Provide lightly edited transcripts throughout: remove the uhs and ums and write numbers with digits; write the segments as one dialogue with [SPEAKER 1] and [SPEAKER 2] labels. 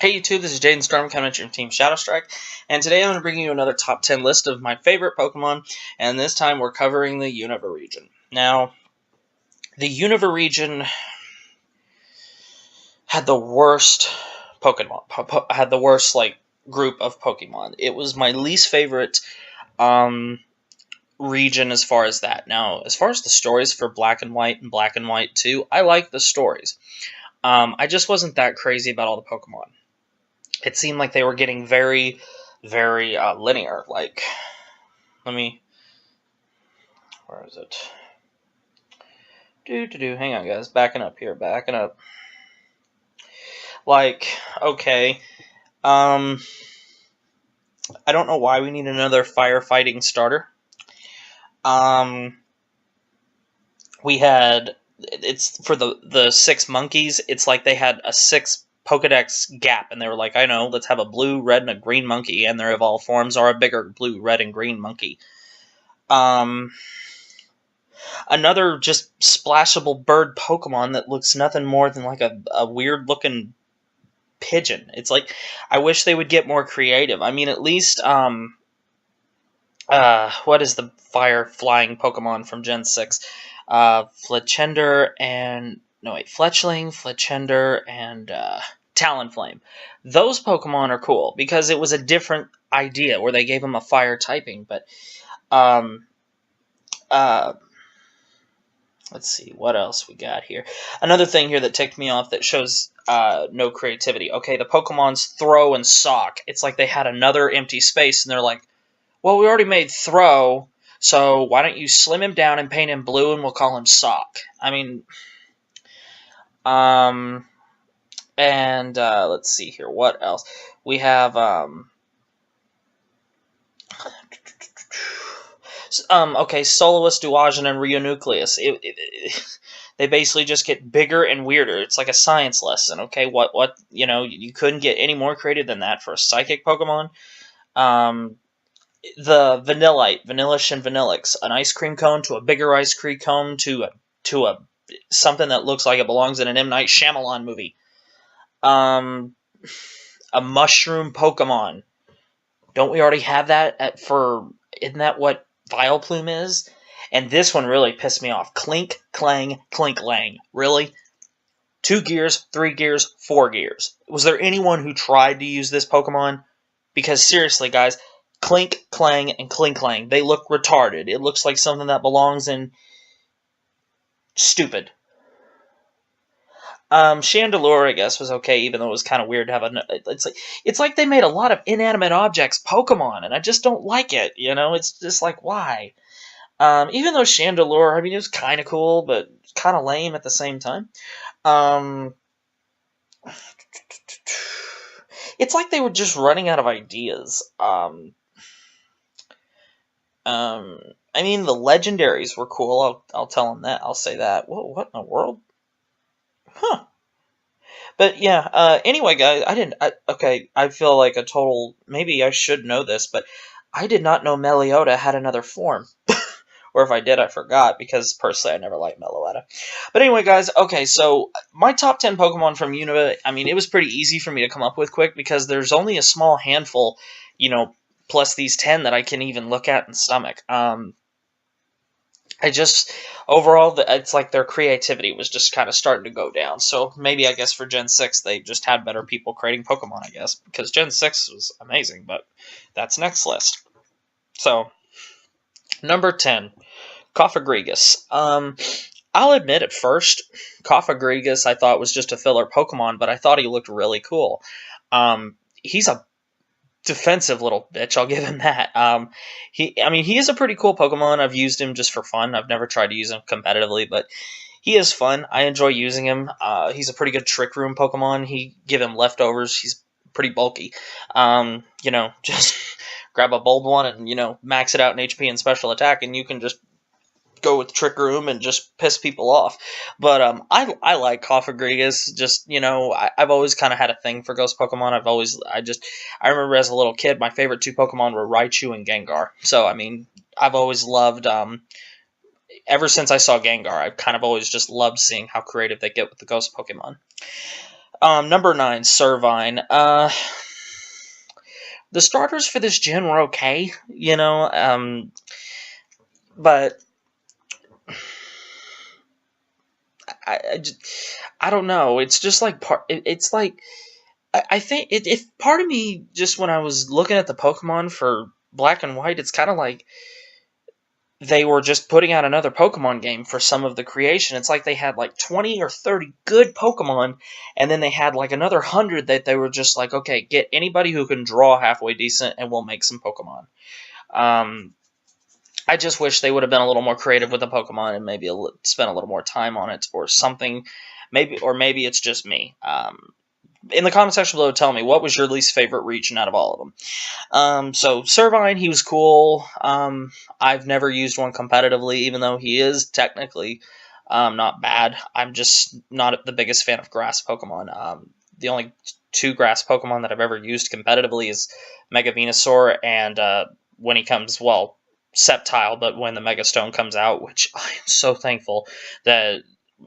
[SPEAKER 1] Hey YouTube, this is Jaden Storm coming at you from Team Shadowstrike, and today I'm going to bring you another top 10 list of my favorite Pokemon, and this time we're covering the Unova region. Now, the Unova region had the worst group of Pokemon. It was my least favorite region as far as that. Now, as far as the stories for Black and White and Black and White 2, I like the stories. I just wasn't that crazy about all the Pokemon. It seemed like they were getting very, very linear. Like, where is it? Hang on, guys. Backing up here. Backing up. Like, okay. I don't know why we need another firefighting starter. We had, it's for the 6 monkeys. It's like they had a 6 Pokedex gap, and they were like, I know, let's have a blue, red, and a green monkey, and their evolved forms are a bigger blue, red, and green monkey. Another just splashable bird Pokemon that looks nothing more than like a weird-looking pigeon. It's like, I wish they would get more creative. I mean, at least, what is the fire-flying Pokemon from Gen 6? Fletchender and... No, wait, Fletchling, Fletchender, and Talonflame. Those Pokemon are cool, because it was a different idea, where they gave them a fire typing, but, let's see, what else we got here? Another thing here that ticked me off that shows no creativity. Okay, the Pokemon's Throw and Sock. It's like they had another empty space, and they're like, well, we already made Throw, so why don't you slim him down and paint him blue, and we'll call him Sock. I mean... let's see here, what else? We have, okay, Soloist, Duagen, and Rionucleus. They basically just get bigger and weirder. It's like a science lesson, okay? You know, you couldn't get any more creative than that for a Psychic Pokemon. The Vanillite, Vanillish, and Vanillix. An ice cream cone to a bigger ice cream cone to a something that looks like it belongs in an M. Night Shyamalan movie. A mushroom Pokemon. Don't we already have that isn't that what Vileplume is? And this one really pissed me off. Clink, Clang, Clink, Lang. Really? 2 gears, 3 gears, 4 gears. Was there anyone who tried to use this Pokemon? Because seriously, guys, Clink, Clang, and Clink, Lang, they look retarded. It looks like something that belongs in... stupid. Chandelure, I guess, was okay, even though it was kind of weird to have it's like they made a lot of inanimate objects Pokemon, and I just don't like it, you know? It's just like, why? Even though Chandelure, I mean, it was kind of cool, but kind of lame at the same time. It's like they were just running out of ideas. I mean, the legendaries were cool. I'll tell them that. I'll say that. Whoa, what in the world? Huh. But yeah, anyway, guys, I feel like a total, maybe I should know this, but I did not know Meloetta had another form. Or if I did, I forgot, because personally I never liked Meloetta. But anyway, guys, okay, so my top 10 Pokemon from Unova, I mean, it was pretty easy for me to come up with quick, because there's only a small handful, you know, plus these 10 that I can even look at and stomach. Overall, it's like their creativity was just kind of starting to go down. So maybe, I guess, for Gen 6, they just had better people creating Pokemon, I guess. Because Gen 6 was amazing, but that's next list. So, number 10, Cofagrigus. I'll admit, at first, Cofagrigus I thought was just a filler Pokemon, but I thought he looked really cool. He's a defensive little bitch, I'll give him that. He is a pretty cool Pokemon. I've used him just for fun. I've never tried to use him competitively, but he is fun. I enjoy using him. He's a pretty good Trick Room Pokemon. Give him leftovers. He's pretty bulky. You know, just grab a bold one and, you know, max it out in HP and special attack, and you can just go with Trick Room and just piss people off. But I like Cofagrigus. Just, you know, I've always kind of had a thing for ghost Pokemon. I remember as a little kid, my favorite 2 Pokemon were Raichu and Gengar. So, I mean, I've always loved, ever since I saw Gengar, I've kind of always just loved seeing how creative they get with the ghost Pokemon. Number 9, Servine. The starters for this gen were okay, but I don't know. It's just like it's like I think if part of me just when I was looking at the Pokemon for Black and White, it's kind of like they were just putting out another Pokemon game for some of the creation. It's like they had like 20 or 30 good Pokemon, and then they had like another 100 that they were just like, okay, get anybody who can draw halfway decent, and we'll make some Pokemon. I just wish they would have been a little more creative with the Pokemon and maybe spent a little more time on it or something. Maybe it's just me. In the comment section below, tell me, what was your least favorite region out of all of them? So Servine, he was cool. I've never used one competitively, even though he is technically not bad. I'm just not the biggest fan of grass Pokemon. The only 2 grass Pokemon that I've ever used competitively is Mega Venusaur and when he comes, well, Sceptile, but when the Mega Stone comes out, which I am so thankful that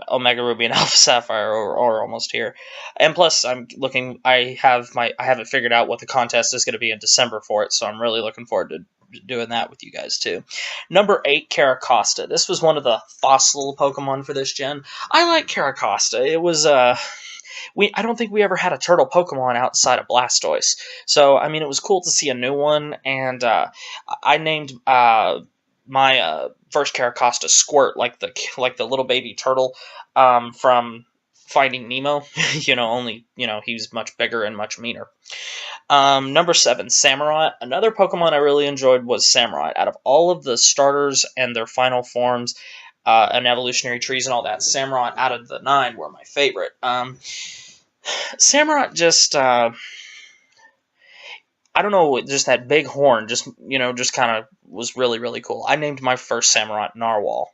[SPEAKER 1] Omega Ruby and Alpha Sapphire are almost here. And plus, I haven't figured out what the contest is going to be in December for it, so I'm really looking forward to doing that with you guys too. Number 8, Caracosta. This was one of the fossil Pokemon for this gen. I like Caracosta. It was I don't think we ever had a turtle Pokemon outside of Blastoise. So, I mean, it was cool to see a new one, and I named my first Caracosta Squirt, like the little baby turtle from Finding Nemo. Only, he's much bigger and much meaner. Number 7, Samurott. Another Pokemon I really enjoyed was Samurott. Out of all of the starters and their final forms, and evolutionary trees and all that, Samurott out of the 9 were my favorite. Samurott just, I don't know, just that big horn, just kind of was really, really cool. I named my first Samurott Narwhal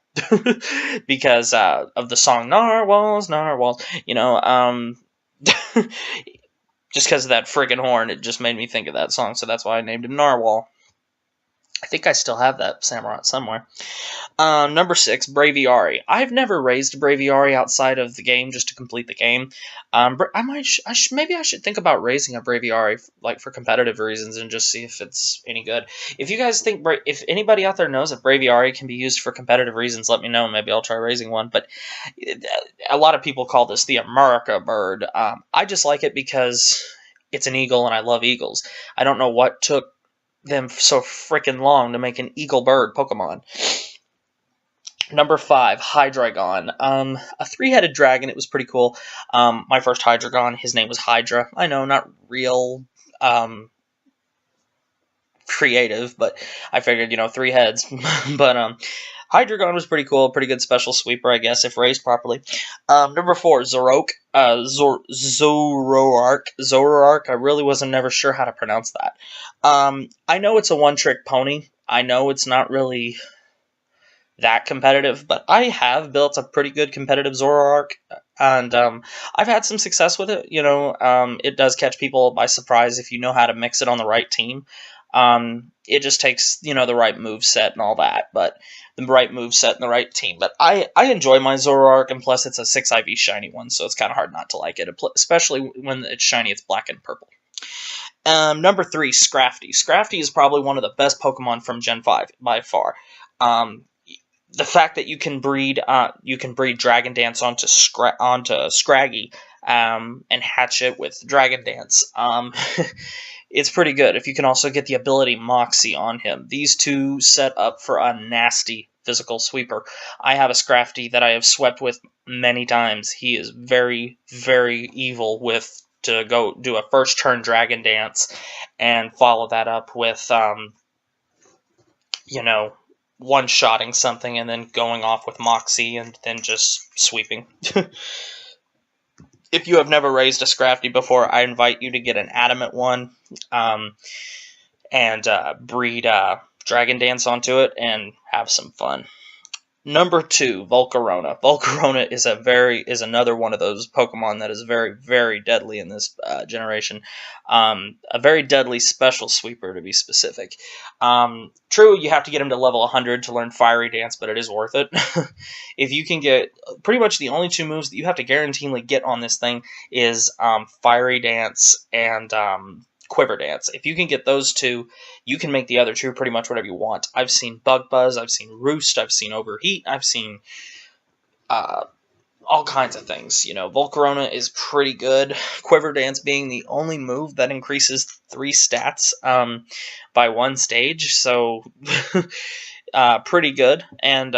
[SPEAKER 1] because of the song Narwhals, Narwhals, just because of that friggin' horn, it just made me think of that song, so that's why I named him Narwhal. I think I still have that Samurott somewhere. Number 6, Braviary. I've never raised a Braviary outside of the game just to complete the game. Maybe I should think about raising a Braviary for competitive reasons and just see if it's any good. If you guys think, if anybody out there knows if Braviary can be used for competitive reasons, let me know. Maybe I'll try raising one. But a lot of people call this the America bird. I just like it because it's an eagle and I love eagles. I don't know what took them so freaking long to make an eagle bird Pokemon. Number 5, Hydreigon. A 3-headed dragon. It was pretty cool. My first Hydreigon, his name was Hydra. I know, not real creative, but I figured, 3 heads. But Hydreigon was pretty cool. Pretty good special sweeper, I guess, if raised properly. Number 4, Zoroark. Zoroark. I really wasn't never sure how to pronounce that. I know it's a one-trick pony. I know it's not really that competitive, but I have built a pretty good competitive Zoroark, and I've had some success with it. It does catch people by surprise if you know how to mix it on the right team. It just takes, the right move set and all that, but the right move set and the right team. But I enjoy my Zoroark, and plus it's a 6 IV shiny one, so it's kind of hard not to like it, especially when it's shiny, it's black and purple. Number 3, Scrafty. Scrafty is probably one of the best Pokemon from Gen 5 by far. The fact that you can breed Dragon Dance onto Scraggy, and hatch it with Dragon Dance. It's pretty good. If you can also get the ability Moxie on him, these two set up for a nasty physical sweeper. I have a Scrafty that I have swept with many times. He is very, very evil to go do a first turn Dragon Dance and follow that up with one-shotting something and then going off with Moxie and then just sweeping. If you have never raised a Scrafty before, I invite you to get an Adamant one and breed Dragon Dance onto it and have some fun. Number 2, Volcarona. Volcarona is another one of those Pokemon that is very, very deadly in this generation. A very deadly special sweeper, to be specific. True, you have to get him to level 100 to learn Fiery Dance, but it is worth it. If you can get pretty much the only 2 moves that you have to guaranteedly get on this thing is Fiery Dance and Quiver Dance. If you can get those 2, you can make the other 2 pretty much whatever you want. I've seen Bug Buzz, I've seen Roost, I've seen Overheat, I've seen all kinds of things. You know, Volcarona is pretty good. Quiver Dance being the only move that increases 3 stats by 1 stage, so pretty good, and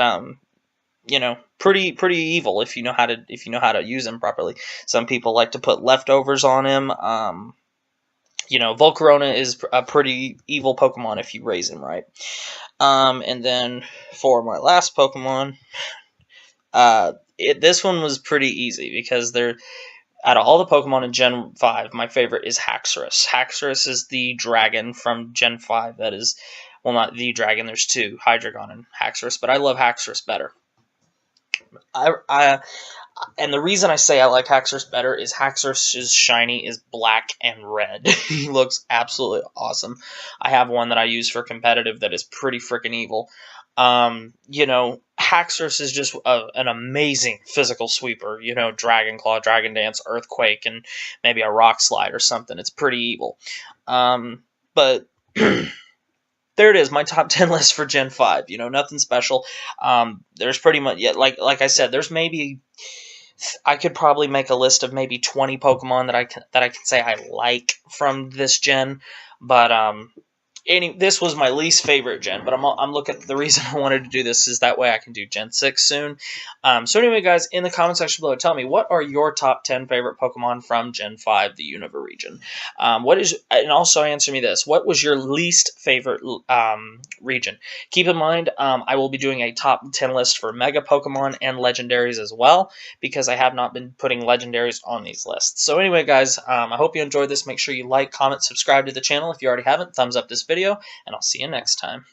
[SPEAKER 1] you know, pretty evil if you know how to use him properly. Some people like to put leftovers on him. You know, Volcarona is a pretty evil Pokemon if you raise him right. And then for my last Pokemon, this one was pretty easy because out of all the Pokemon in Gen 5, my favorite is Haxorus. Haxorus is the dragon from Gen 5 that is, well, not the dragon, there's 2, Hydreigon and Haxorus, but I love Haxorus better. And the reason I say I like Haxorus better is Haxorus' shiny is black and red. He looks absolutely awesome. I have one that I use for competitive that is pretty freaking evil. You know, Haxorus is just an amazing physical sweeper. You know, Dragon Claw, Dragon Dance, Earthquake, and maybe a Rock Slide or something. It's pretty evil. But there it is, my top 10 list for Gen 5. You know, nothing special. There's pretty much, yeah, like I said, there's maybe, I could probably make a list of maybe 20 Pokemon that I can say I like from this gen, but this was my least favorite gen, but I'm looking. The reason I wanted to do this is that way I can do Gen 6 soon. So anyway, guys, in the comment section below, tell me, what are your top 10 favorite Pokemon from Gen 5, the Unova region? And also answer me this: what was your least favorite region? Keep in mind, I will be doing a top 10 list for Mega Pokemon and Legendaries as well, because I have not been putting Legendaries on these lists. So anyway, guys, I hope you enjoyed this. Make sure you like, comment, subscribe to the channel if you already haven't. Thumbs up this video, and I'll see you next time.